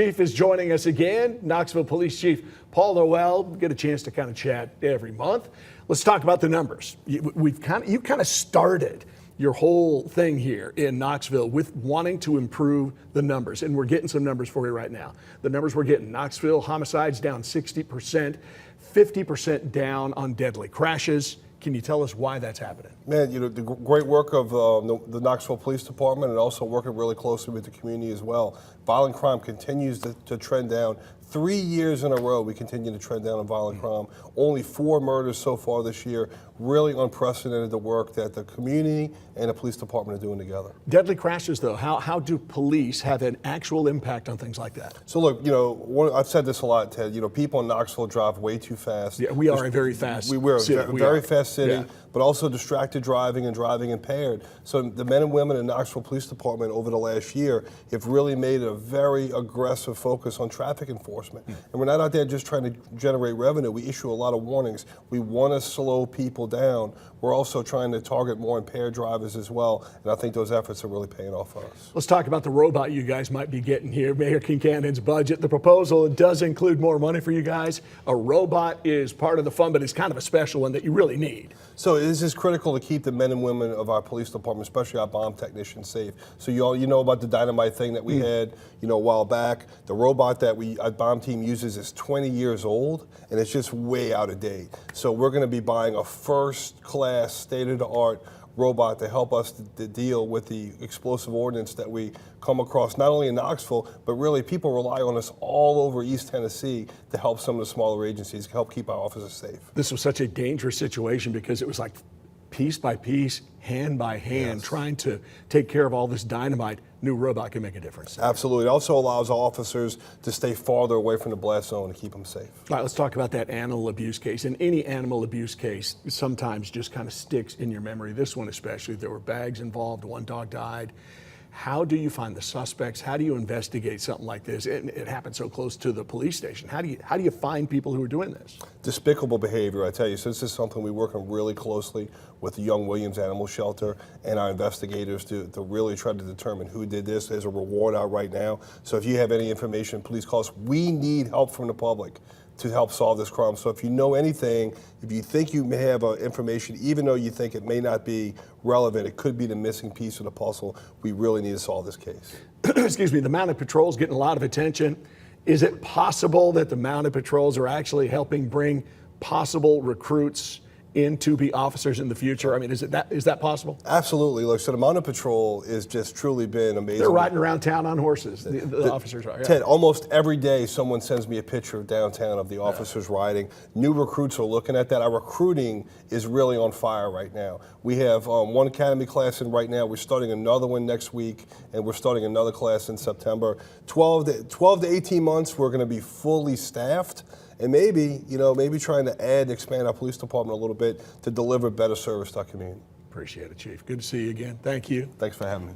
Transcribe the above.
Chief is joining us again. Knoxville Police Chief Paul Noel. We get a chance to kind of chat every month. Let's talk about the numbers. You kind of started your whole thing here in Knoxville with wanting to improve the numbers, and we're getting some numbers for you right now. The numbers we're getting: Knoxville homicides down 60%, 50% down on deadly crashes. Can you tell us why that's happening? Man, the great work of the Knoxville Police Department, and also working really closely with the community as well. Violent crime continues to trend down. 3 years in a row, we continue to trend down on violent crime. Only 4 murders so far this year. Really unprecedented the work that the community and the police department are doing together. Deadly crashes, though, how do police have an actual impact on things like that? So look, I've said this a lot, Ted. People in Knoxville drive way too fast. Yeah, we are a very fast city. We're a very fast city, yeah. But also distracted driving and driving impaired. So the men and women in Knoxville Police Department over the last year have really made a very aggressive focus on traffic enforcement. And we're not out there just trying to generate revenue. We issue a lot of warnings. We want to slow people down. We're also trying to target more impaired drivers as well, and I think those efforts are really paying off for us. Let's talk about the robot you guys might be getting here. Mayor Kincannon's budget. The proposal does include more money for you guys. A robot is part of the fund, but it's kind of a special one that you really need. So this is critical to keep the men and women of our police department, especially our bomb technicians, safe. So you know about the dynamite thing that we had, a while back. The robot that our bomb team uses is 20 years old, and it's just way out of date. So we're going to be buying a first-class, state-of-the-art robot to help us to deal with the explosive ordnance that we come across, not only in Knoxville, but really people rely on us all over East Tennessee to help some of the smaller agencies, help keep our officers safe. This was such a dangerous situation because it was like piece by piece, hand by hand, yes, trying to take care of all this dynamite. New robot can make a difference. Absolutely. It also allows officers to stay farther away from the blast zone to keep them safe. All right, let's talk about that animal abuse case. And any animal abuse case sometimes just kind of sticks in your memory. This one especially, there were bags involved, one dog died. How do you find the suspects? How do you investigate something like this? It happened so close to the police station. How do you find people who are doing this? Despicable behavior, I tell you. So this is something we're working really closely with the Young Williams Animal Shelter and our investigators to really try to determine who did this. There's a reward out right now. So if you have any information, please call us. We need help from the public to help solve this crime. So if you know anything, if you think you may have information, even though you think it may not be relevant, it could be the missing piece of the puzzle, we really need to solve this case. Excuse me, the mounted patrols getting a lot of attention. Is it possible that the mounted patrols are actually helping bring possible recruits in to be officers in the future? I mean, is that possible? Absolutely. Look, so the mounted patrol has just truly been amazing. They're riding around town on horses, the officers are. Yeah. Ted, almost every day someone sends me a picture of downtown of the officers riding. New recruits are looking at that. Our recruiting is really on fire right now. We have one academy class in right now. We're starting another one next week, and we're starting another class in September. 12 to 18 months, we're going to be fully staffed. And maybe trying to add and expand our police department a little bit to deliver better service to our community. Appreciate it, Chief. Good to see you again. Thank you. Thanks for having me.